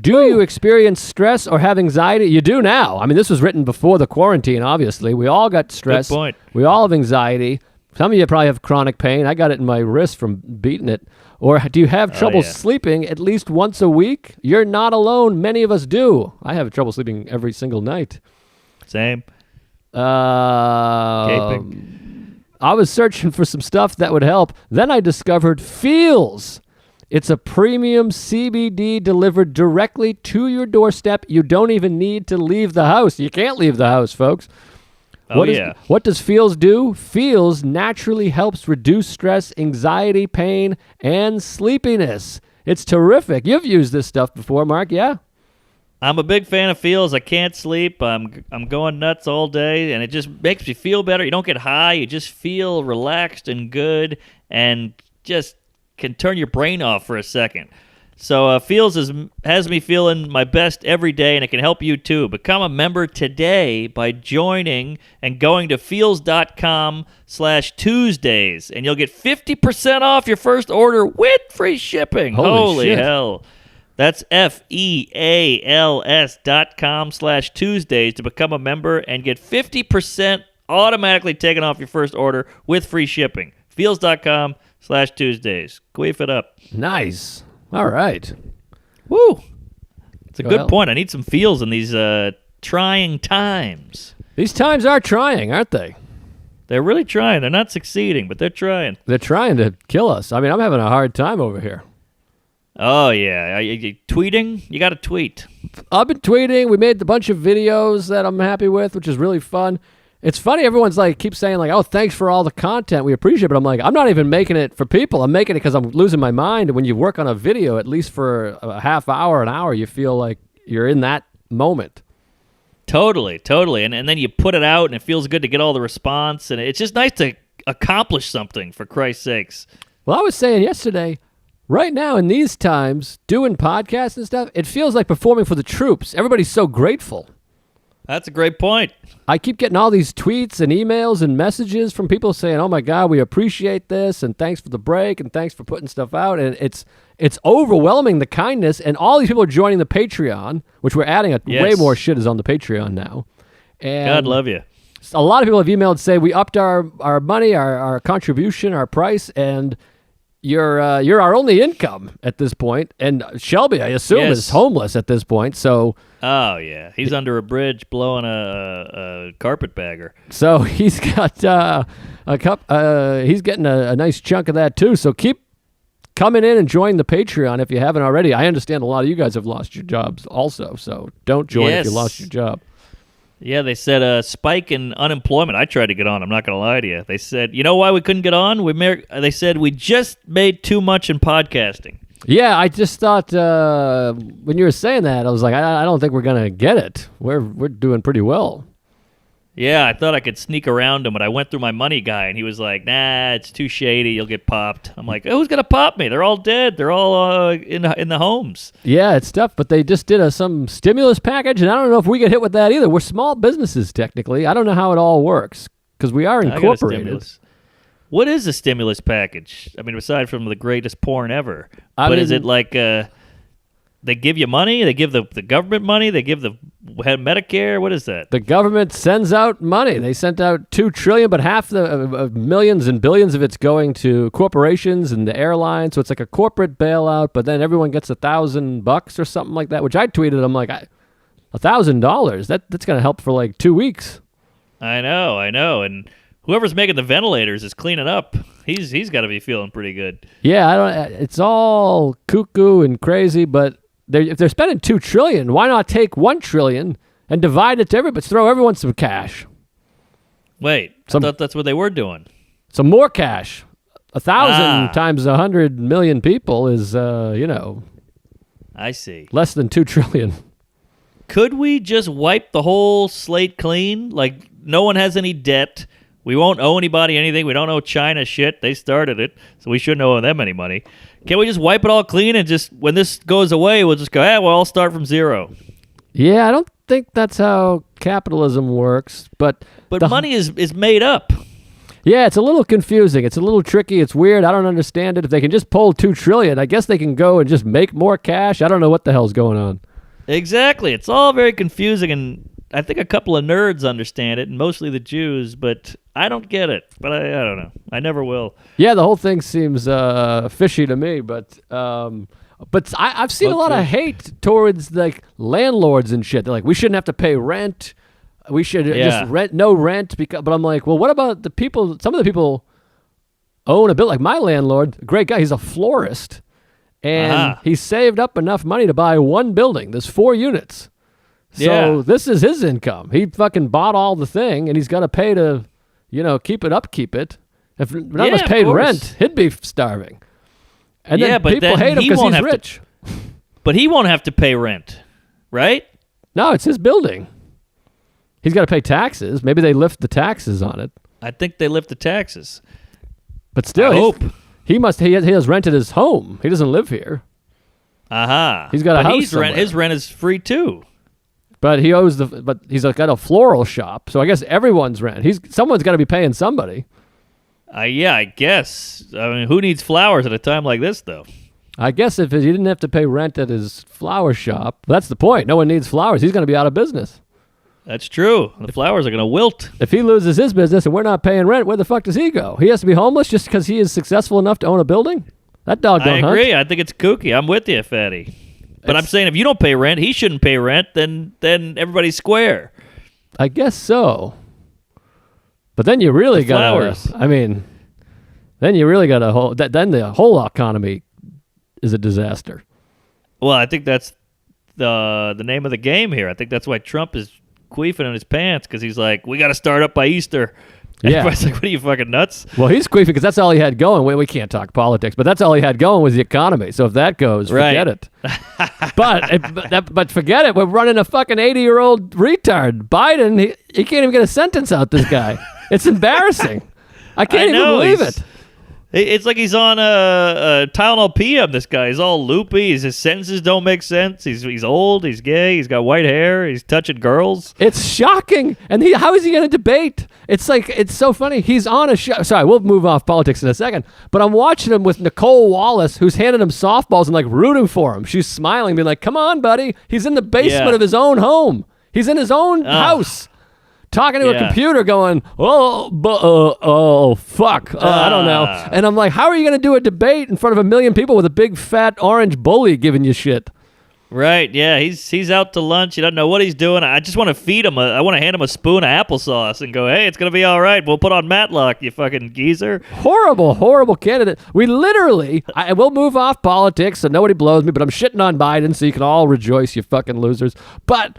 Do you experience stress or have anxiety? You do now. I mean, this was written before the quarantine, obviously. We all got stress. Good point. We all have anxiety. Some of you probably have chronic pain. I got it in my wrist from beating it. Or do you have trouble sleeping at least once a week? You're not alone. Many of us do. I have trouble sleeping every single night. Same. I was searching for some stuff that would help. Then I discovered Feels. It's a premium CBD delivered directly to your doorstep. You don't even need to leave the house. You can't leave the house, folks. What does Feels do? Feels naturally helps reduce stress, anxiety, pain, and sleepiness. It's terrific. You've used this stuff before, Mark, yeah? I'm a big fan of Feels. I can't sleep. I'm going nuts all day, and it just makes me feel better. You don't get high. You just feel relaxed and good and just can turn your brain off for a second. So Feels has me feeling my best every day, and it can help you too. Become a member today by joining and going to feels.com/Tuesdays, and you'll get 50% off your first order with free shipping. Holy shit. hell. That's FEALS.com/Tuesdays to become a member and get 50% automatically taken off your first order with free shipping. Feels.com/Tuesdays. Queef it up. Nice. All right. Woo! It's a good Well. point. I need some feels in these trying times. These times are trying, aren't they? They're really trying. They're not succeeding, but they're trying. They're trying to kill us. I mean, I'm having a hard time over here. Oh, yeah. You tweeting? You got to tweet. I've been tweeting. We made a bunch of videos that I'm happy with, which is really fun. It's funny. Everyone's like, keeps saying like, "Oh, thanks for all the content. We appreciate it." But I'm like, I'm not even making it for people. I'm making it because I'm losing my mind. And when you work on a video, at least for a half hour, an hour, you feel like you're in that moment. Totally. And then you put it out, and it feels good to get all the response. And it's just nice to accomplish something, for Christ's sakes. Well, I was saying yesterday, right now in these times, doing podcasts and stuff, it feels like performing for the troops. Everybody's so grateful. That's a great point. I keep getting all these tweets and emails and messages from people saying, "Oh my God, we appreciate this, and thanks for the break, and thanks for putting stuff out." And it's overwhelming, the kindness, and all these people are joining the Patreon, which we're adding way more shit is on the Patreon now. And God love you. a lot of people have emailed say we upped our money, our contribution, our price, and you're our only income at this point. And Shelby, I assume, is homeless at this point. So oh yeah, he's under a bridge blowing a carpetbagger. So he's got he's getting a nice chunk of that too. So keep coming in and join the Patreon if you haven't already. I understand a lot of you guys have lost your jobs also, so don't join if you lost your job. Yeah, they said a spike in unemployment. I tried to get on. I'm not going to lie to you. They said, you know why we couldn't get on? They said we just made too much in podcasting. Yeah, I just thought when you were saying that, I was like, I don't think we're going to get it. We're doing pretty well. Yeah, I thought I could sneak around him, but I went through my money guy, and he was like, nah, it's too shady. You'll get popped. I'm like, who's going to pop me? They're all dead. They're all in the homes. Yeah, it's tough, but they just did some stimulus package, and I don't know if we get hit with that either. We're small businesses, technically. I don't know how it all works, because we are incorporated. What is a stimulus package? I mean, aside from the greatest porn ever. Is it like they give you money? They give the government money? They give the Medicare? What is that? The government sends out money. They sent out $2 trillion, but half the millions and billions of it's going to corporations and the airlines. So it's like a corporate bailout, but then everyone gets $1,000 or something like that, which I tweeted. I'm like, $1,000? That's going to help for like 2 weeks. I know. And whoever's making the ventilators is cleaning up. He's got to be feeling pretty good. Yeah, it's all cuckoo and crazy, but if they're spending $2 trillion, why not take $1 trillion and divide it to everybody? Throw everyone some cash. Wait, I thought that's what they were doing. Some more cash. 1,000 times 100 million people is, I see. Less than $2 trillion. Could we just wipe the whole slate clean? Like, no one has any debt. We won't owe anybody anything. We don't owe China shit. They started it, so we shouldn't owe them any money. Can't we just wipe it all clean and just, when this goes away, we'll just go, we'll all start from zero? Yeah, I don't think that's how capitalism works, but money is made up. Yeah, it's a little confusing. It's a little tricky. It's weird. I don't understand it. If they can just pull $2 trillion, I guess they can go and just make more cash. I don't know what the hell's going on. Exactly. It's all very confusing, and I think a couple of nerds understand it, and mostly the Jews, but I don't get it. But I don't know. I never will. Yeah, the whole thing seems fishy to me, but I've seen a lot of hate towards like landlords and shit. They're like, we shouldn't have to pay rent. We should just no rent. But I'm like, well, what about the people? Some of the people own a building. Like my landlord, a great guy. He's a florist, and he saved up enough money to buy one building. There's 4 units. So this is his income. He fucking bought all the thing, and he's got to pay to, keep it. If none of us paid rent, he'd be starving. And then people hate him because he's rich. But he won't have to pay rent, right? No, it's his building. He's got to pay taxes. Maybe they lift the taxes on it. I think they lift the taxes. But still, I hope. He has rented his home. He doesn't live here. Aha. He's got a house somewhere. His rent is free too. But he's got a floral shop, so I guess everyone's rent. Someone's got to be paying somebody. Yeah, I guess. I mean, who needs flowers at a time like this, though? I guess if he didn't have to pay rent at his flower shop, that's the point. No one needs flowers. He's going to be out of business. That's true. The flowers are going to wilt. If he loses his business and we're not paying rent, where the fuck does he go? He has to be homeless just because he is successful enough to own a building? That dog don't I agree. hunt. I think it's kooky. I'm with you, Fatty. But I'm saying if you don't pay rent, he shouldn't pay rent, then everybody's square. I guess so. But then you really got flowers. Then you really got then the whole economy is a disaster. Well, I think that's the name of the game here. I think that's why Trump is queefing in his pants, because he's like, we got to start up by Easter. Yeah. Everybody's like, what are you, fucking nuts? Well, he's queefing because that's all he had going. We can't talk politics, but that's all he had going was the economy. So if that goes, forget it. But forget it. We're running a fucking 80-year-old retard. Biden, he can't even get a sentence out, this guy. It's embarrassing. I can't even believe it. It's like he's on a Tylenol PM, this guy. He's all loopy. His sentences don't make sense. He's old. He's gay. He's got white hair. He's touching girls. It's shocking. And how is he going to debate? It's like, it's so funny. He's on a show. Sorry, we'll move off politics in a second. But I'm watching him with Nicole Wallace, who's handing him softballs and like rooting for him. She's smiling, being like, come on, buddy. He's in the basement of his own home. He's in his own house. Talking to a computer going, fuck. I don't know. And I'm like, how are you going to do a debate in front of 1 million people with a big, fat, orange bully giving you shit? Right, yeah. He's out to lunch. He doesn't know what he's doing. I just want to feed him. I want to hand him a spoon of applesauce and go, hey, it's going to be all right. We'll put on Matlock, you fucking geezer. Horrible, horrible candidate. We literally, we'll move off politics so nobody blows me, but I'm shitting on Biden so you can all rejoice, you fucking losers. But...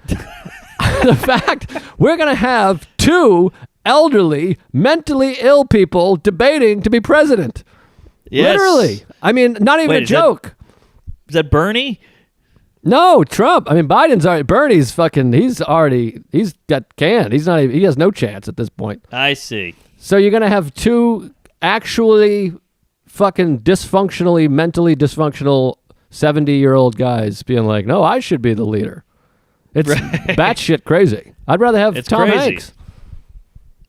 the fact we're going to have 2 elderly, mentally ill people debating to be president. Yes. Literally. I mean, not even a joke. Is that Bernie? No, Trump. I mean, Biden's already, Bernie's fucking, he's got canned. He has no chance at this point. I see. So you're going to have 2 actually fucking mentally dysfunctional 70-year-old guys being like, no, I should be the leader. It's batshit crazy. I'd rather have Tom Hanks.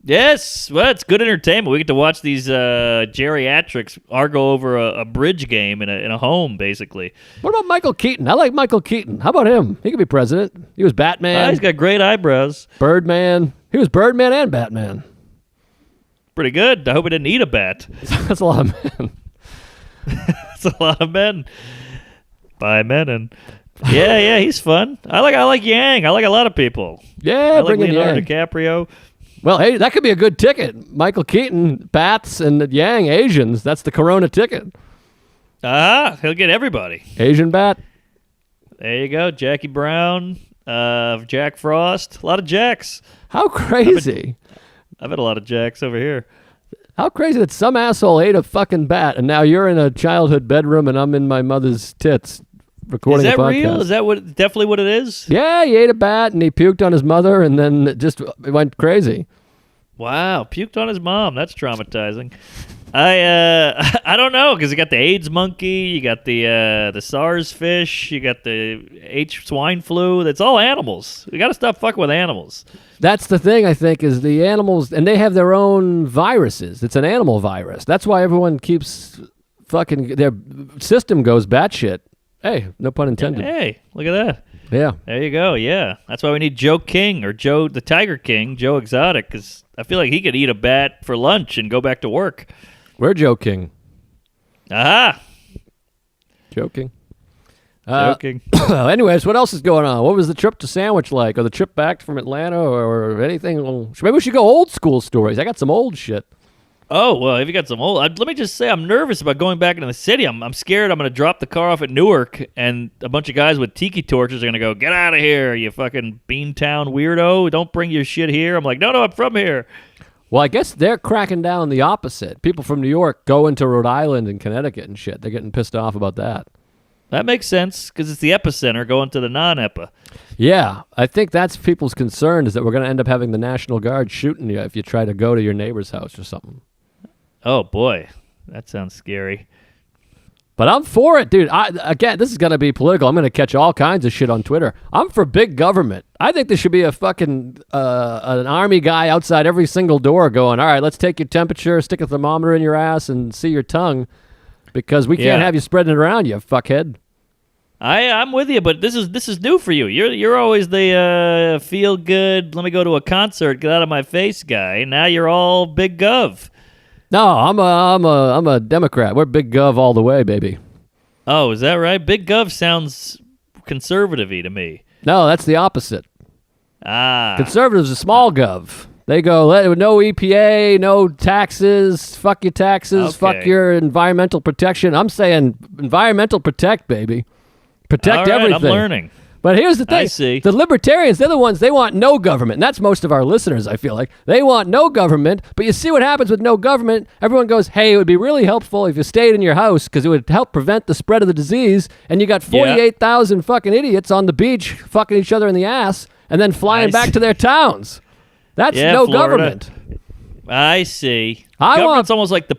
Yes, well, it's good entertainment. We get to watch these geriatrics argue over a bridge game in a home, basically. What about Michael Keaton? I like Michael Keaton. How about him? He could be president. He was Batman. He's got great eyebrows. Birdman. He was Birdman and Batman. Pretty good. I hope he didn't eat a bat. That's a lot of men. That's a lot of men. By men and... Yeah, he's fun. I like Yang. I like a lot of people. Yeah, I like Leonardo Yang. DiCaprio. Well, hey, that could be a good ticket. Michael Keaton, Bats, and Yang, Asians. That's the Corona ticket. He'll get everybody. Asian Bat. There you go. Jackie Brown, Jack Frost. A lot of Jacks. How crazy. I've had a lot of Jacks over here. How crazy that some asshole ate a fucking bat, and now you're in a childhood bedroom and I'm in my mother's tits. Recording is that a podcast. real? Is that definitely what it is? Yeah, he ate a bat and he puked on his mother and then it just went crazy. Wow, puked on his mom. That's traumatizing. I don't know, because you got the AIDS monkey, you got the SARS fish, you got the H swine flu. That's all animals. We got to stop fucking with animals. That's the thing, I think, is the animals, and they have their own viruses. It's an animal virus. That's why everyone keeps fucking, their system goes batshit. Hey, no pun intended. Hey, look at that. Yeah. There you go, yeah. That's why we need Joe King, or Joe the Tiger King, Joe Exotic, because I feel like he could eat a bat for lunch and go back to work. We're joking. Aha! Joking. Joking. Anyways, what else is going on? What was the trip to Sandwich like, or the trip back from Atlanta, or anything? Maybe we should go old school stories. I got some old shit. Oh, well, if you got some old... let me just say, I'm nervous about going back into the city. I'm scared I'm going to drop the car off at Newark, and a bunch of guys with tiki torches are going to go, get out of here, you fucking Beantown weirdo. Don't bring your shit here. I'm like, no, I'm from here. Well, I guess they're cracking down the opposite. People from New York go into Rhode Island and Connecticut and shit. They're getting pissed off about that. That makes sense, because it's the epicenter going to the non-epi. Yeah, I think that's people's concern, is that we're going to end up having the National Guard shooting you if you try to go to your neighbor's house or something. Oh, boy. that sounds scary. But I'm for it, dude. Again, this is going to be political. I'm going to catch all kinds of shit on Twitter. I'm for big government. I think there should be a fucking an army guy outside every single door going, all right, let's take your temperature, stick a thermometer in your ass, and see your tongue, because we can't have you spreading it around, you fuckhead. I'm with you, but this is new for you. You're always the feel good, let me go to a concert, get out of my face guy. Now you're all big gov. No, I'm a Democrat. We're big gov all the way, baby. Oh, is that right? Big gov sounds conservative-y to me. No, that's the opposite. Conservatives are small gov. They go, no EPA, no taxes, fuck your taxes, fuck your environmental protection. I'm saying environmental protect, baby. Protect everything. I'm learning. But here's the thing. I see. The libertarians, they're the ones, they want no government. And that's most of our listeners, I feel like. They want no government, but you see what happens with no government. Everyone goes, hey, it would be really helpful if you stayed in your house because it would help prevent the spread of the disease. And you got 48,000 fucking idiots on the beach fucking each other in the ass and then flying back to their towns. That's no Florida. government. I see. Government's almost like the...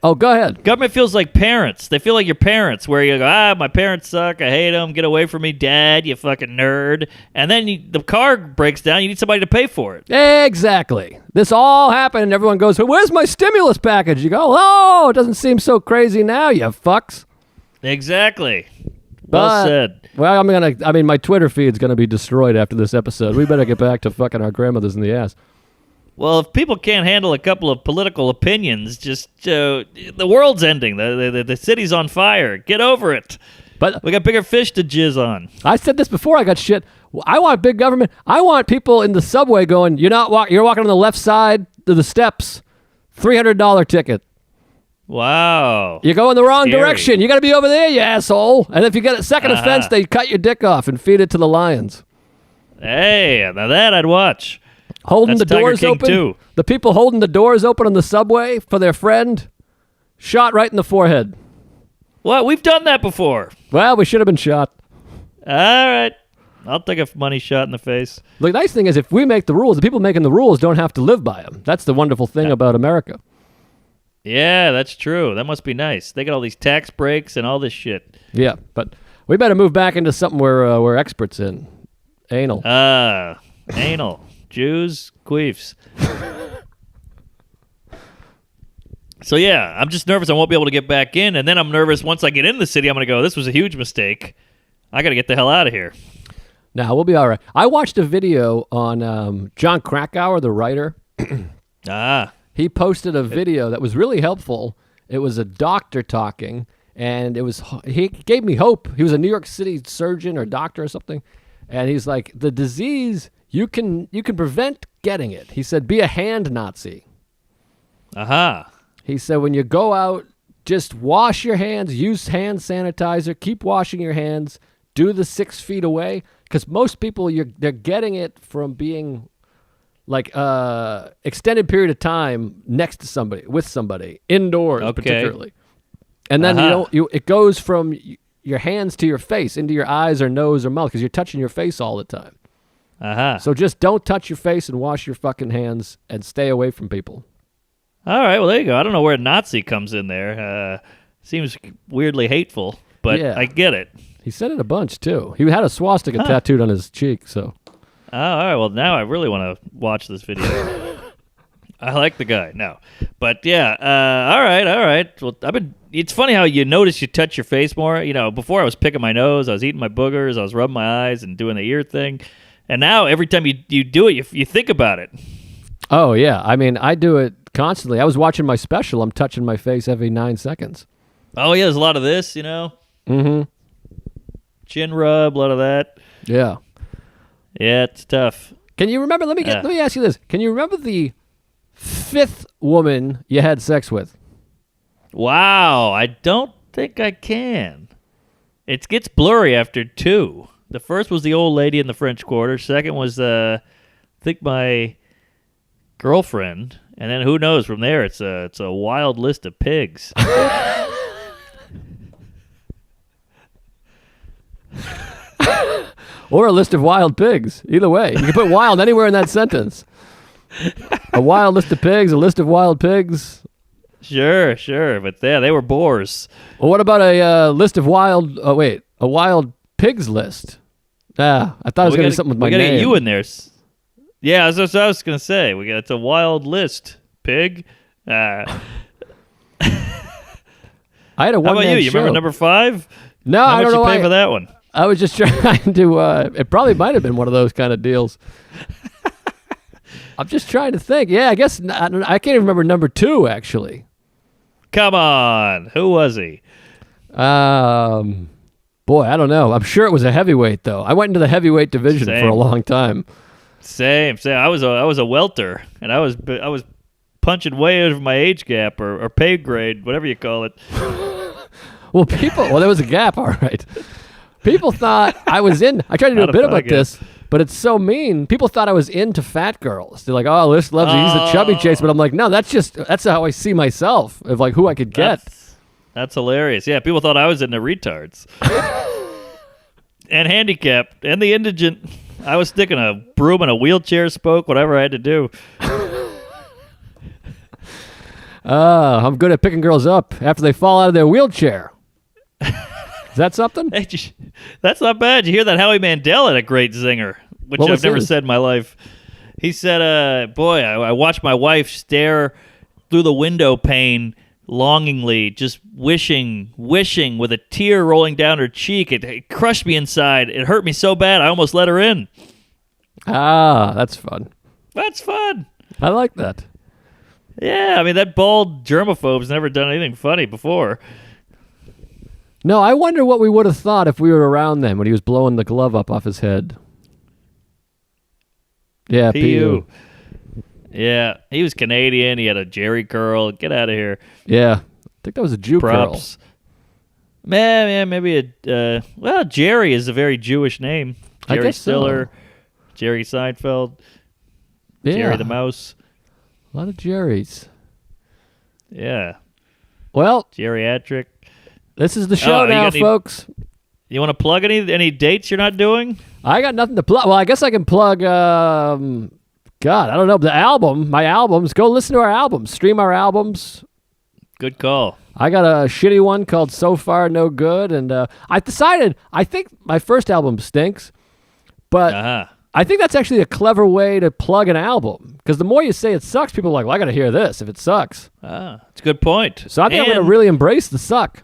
Oh, go ahead. Government feels like parents. They feel like your parents, where you go, my parents suck. I hate them. Get away from me, Dad, you fucking nerd. And then the car breaks down. You need somebody to pay for it. Exactly. This all happened, and everyone goes, where's my stimulus package? You go, oh, it doesn't seem so crazy now, you fucks. Exactly. Well said. Well, my Twitter feed's going to be destroyed after this episode. We better get back to fucking our grandmothers in the ass. Well, if people can't handle a couple of political opinions, just the world's ending. The city's on fire. Get over it. But we got bigger fish to jizz on. I said this before. I got shit. I want big government. I want people in the subway going, you're walking on the left side of the steps. $300 ticket. Wow. You go in the wrong direction. You got to be over there, you asshole. And if you get a second offense, they cut your dick off and feed it to the lions. Hey, now that I'd watch. Holding That's the Tiger doors King open. too. The people holding the doors open on the subway for their friend, shot right in the forehead. What? We've done that before. Well, we should have been shot. All right. I'll take a money shot in the face. The nice thing is, if we make the rules, the people making the rules don't have to live by them. That's the wonderful thing about America. Yeah, that's true. That must be nice. They got all these tax breaks and all this shit. Yeah, but we better move back into something we're experts in. Anal. Anal. Jews, queefs. So yeah, I'm just nervous I won't be able to get back in, and then I'm nervous once I get into the city, I'm going to go, this was a huge mistake. I got to get the hell out of here. Nah, we'll be all right. I watched a video on John Krakauer, the writer. He posted a video that was really helpful. It was a doctor talking, and he gave me hope. He was a New York City surgeon or doctor or something, and he's like, the disease, you can prevent getting it. He said, be a hand Nazi. He said, when you go out, just wash your hands, use hand sanitizer, keep washing your hands, do the 6 feet away, because most people, they're getting it from being like extended period of time next to somebody, with somebody, indoors particularly. And then it goes from your hands to your face, into your eyes or nose or mouth, because you're touching your face all the time. So just don't touch your face and wash your fucking hands and stay away from people. All right, well, there you go. I don't know where Nazi comes in there. Seems weirdly hateful, but I get it. He said it a bunch, too. He had a swastika tattooed on his cheek, so... Oh, all right. Well, now I really want to watch this video. I like the guy. No. But, yeah. All right. Well, it's funny how you notice you touch your face more. You know, before I was picking my nose, I was eating my boogers, I was rubbing my eyes and doing the ear thing. And now every time you do it, you think about it. Oh, yeah. I mean, I do it constantly. I was watching my special. I'm touching my face every 9 seconds. Oh, yeah. There's a lot of this, you know? Mm-hmm. Chin rub, a lot of that. Yeah. Yeah, it's tough. Can you remember? Let me ask you this. Can you remember the 5th woman you had sex with? Wow, I don't think I can. It gets blurry after 2. The first was the old lady in the French Quarter. Second was, I think, my girlfriend. And then who knows? From there, it's a wild list of pigs. Or a list of wild pigs. Either way. You can put wild anywhere in that sentence. A wild list of pigs, a list of wild pigs. Sure. But yeah, they were boars. Well, what about a list of wild? Oh wait, a wild pigs list. I thought it was going to be something with my name. We got to name. get you in there. Yeah, that's what I was going to say. It's a wild list. Pig. I had a How one. about you? You remember number 5? No, How I don't know. much you pay why. for that one? I was just trying to. It probably might have been one of those kind of deals. I'm just trying to think. Yeah, I guess I can't even remember number 2 actually. Come on, who was he? Boy, I don't know. I'm sure it was a heavyweight though. I went into the heavyweight division for a long time. Same. I was a welter, and I was punching way over my age gap or pay grade, whatever you call it. Well, there was a gap, all right. People thought I was in. I tried to do a bit about this, but it's so mean. People thought I was into fat girls. They're like, "Oh, Liz loves he's the chubby chase," but I'm like, no, that's how I see myself of like who I could get. That's hilarious. Yeah, people thought I was into retards and handicapped and the indigent. I was sticking a broom in a wheelchair spoke, whatever I had to do. I'm good at picking girls up after they fall out of their wheelchair. Is that something? Hey, that's not bad. You hear that? Howie Mandel had a great zinger, which I've never said in my life. He said, boy, I watched my wife stare through the window pane longingly, just wishing with a tear rolling down her cheek. It crushed me inside. It hurt me so bad, I almost let her in. That's fun. That's fun. I like that. Yeah, I mean, that bald germaphobe's never done anything funny before. No, I wonder what we would have thought if we were around then when he was blowing the glove up off his head. Yeah, P.U. Yeah, he was Canadian. He had a Jerry curl. Get out of here. Yeah, I think that was a Jew Props. Curl. Man, maybe well, Jerry is a very Jewish name. Jerry Stiller, Jerry Seinfeld, Jerry the Mouse. A lot of Jerrys. Yeah. Well, geriatric. This is the show now, folks. You want to plug any dates you're not doing? I got nothing to plug. Well, I guess I can plug, God, I don't know, my albums. Go listen to our albums. Stream our albums. Good call. I got a shitty one called So Far No Good, and I decided, I think my first album stinks, but I think that's actually a clever way to plug an album, because the more you say it sucks, people are like, well, I got to hear this if it sucks. That's a good point. So I think I'm going to really embrace the suck.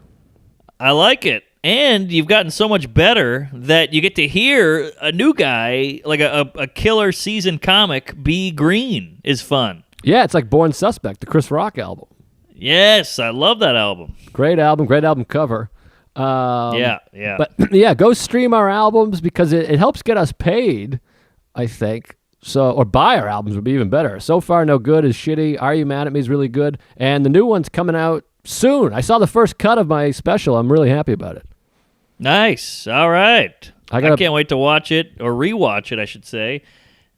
I like it. And you've gotten so much better that you get to hear a new guy, like a killer seasoned comic, be green is fun. Yeah, it's like Born Suspect, the Chris Rock album. Yes, I love that album. Great album cover. Yeah. But yeah, go stream our albums because it helps get us paid, I think. So, or buy our albums would be even better. So Far No Good is shitty. Are You Mad at Me is really good. And the new one's coming out soon. I saw the first cut of my special. I'm really happy about it. Nice. All right. I can't wait to watch it, or rewatch it, I should say.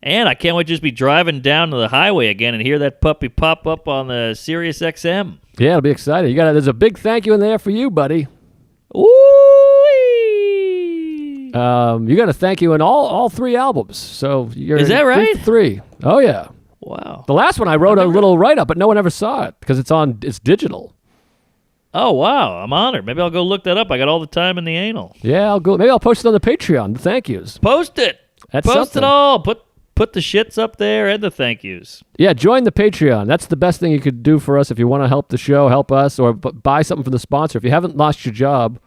And I can't wait to just be driving down to the highway again and hear that puppy pop up on the Sirius XM. Yeah, it'll be exciting. There's a big thank you in there for you, buddy. Ooh. You got a thank you in all 3 albums. So you're Is that right? 3. Oh yeah. Wow. The last one I wrote a little write up, but no one ever saw it because it's digital. Oh, wow. I'm honored. Maybe I'll go look that up. I got all the time in the anal. Yeah, I'll go. Maybe I'll post it on the Patreon. The thank yous. Post it. Post it all. Put the shits up there and the thank yous. Yeah, join the Patreon. That's the best thing you could do for us if you want to help the show, help us, or buy something from the sponsor. If you haven't lost your job,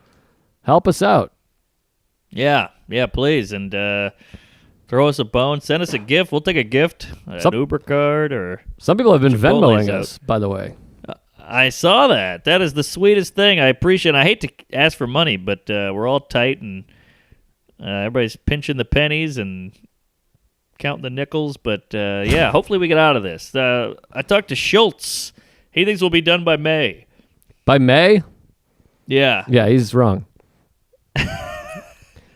help us out. Yeah, please. And throw us a bone. Send us a gift. We'll take a gift. An Uber card or... Some people have been Chipotle's Venmoing us, by the way. I saw that. That is the sweetest thing. I appreciate it. I hate to ask for money, but we're all tight, and everybody's pinching the pennies and counting the nickels. But, yeah, hopefully we get out of this. I talked to Schultz. He thinks we'll be done by May. By May? Yeah. Yeah, he's wrong.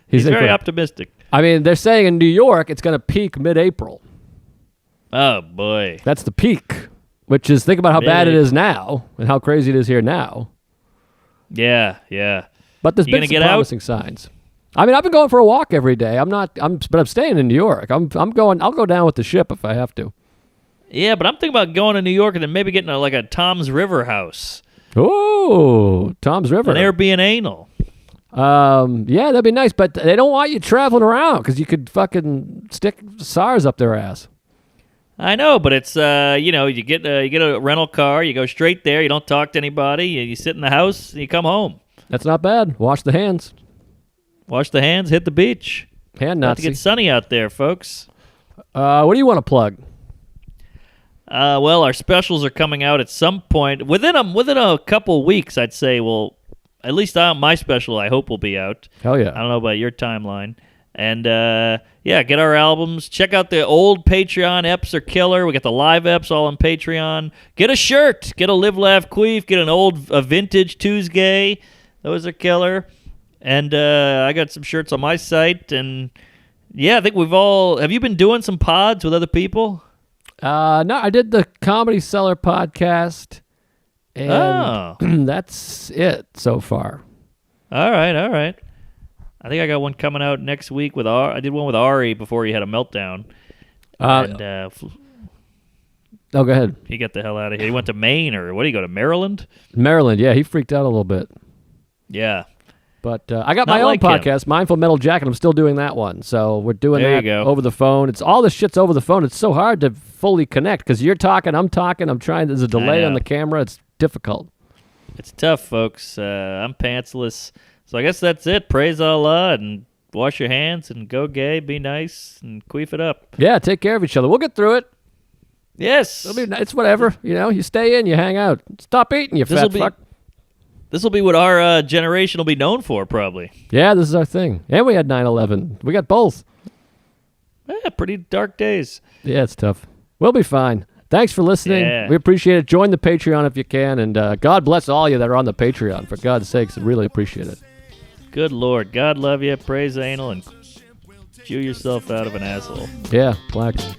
He's very optimistic. I mean, they're saying in New York it's going to peak mid-April. Oh, boy. That's the peak. Which is, think about how bad it is now and how crazy it is here now. Yeah. But there's been some promising signs. I mean, I've been going for a walk every day. But I'm staying in New York. I'll go down with the ship if I have to. Yeah, but I'm thinking about going to New York and then maybe getting a Tom's River house. Oh, Tom's River. An Airbnb anal. Yeah, that'd be nice, but they don't want you traveling around because you could fucking stick SARS up their ass. I know, but it's you get a rental car, you go straight there, you don't talk to anybody, you sit in the house, and you come home. That's not bad. Wash the hands. Wash the hands, hit the beach. Hand About Nazi. to get sunny out there, folks. What do you want to plug? Well, our specials are coming out at some point within a couple weeks. I'd say. Well, at least my special I hope will be out. Hell yeah. I don't know about your timeline. And get our albums. Check out the old Patreon eps are killer. We got the live eps all on Patreon. Get a shirt. Get a Live Laugh Queef. Get a vintage Tuesday. Those are killer. And I got some shirts on my site. And yeah, I think have you been doing some pods with other people? No, I did the Comedy Cellar podcast, and that's it so far. All right. I think I got one coming out next week with I did one with Ari before he had a meltdown. Go ahead. He got the hell out of here. He went to Maine, or what did he go to, Maryland? Maryland, yeah, he freaked out a little bit. Yeah. But I got my own podcast, Mindful Metal Jacket. I'm still doing that one. So we're doing that over the phone. It's all this shit's over the phone. It's so hard to fully connect because you're talking, I'm talking, I'm trying. There's a delay on the camera. It's difficult. It's tough, folks. I'm pantsless. So I guess that's it. Praise Allah and wash your hands and go gay, be nice, and queef it up. Yeah, take care of each other. We'll get through it. Yes. It's whatever. You stay in, you hang out. Stop eating, you fat fuck. This will be what our generation will be known for, probably. Yeah, this is our thing. And we had 9/11. We got both. Yeah, pretty dark days. Yeah, it's tough. We'll be fine. Thanks for listening. Yeah. We appreciate it. Join the Patreon if you can. And God bless all you that are on the Patreon. For God's sakes, I really appreciate it. Good Lord. God love you. Praise anal and chew yourself out of an asshole. Yeah, blacks.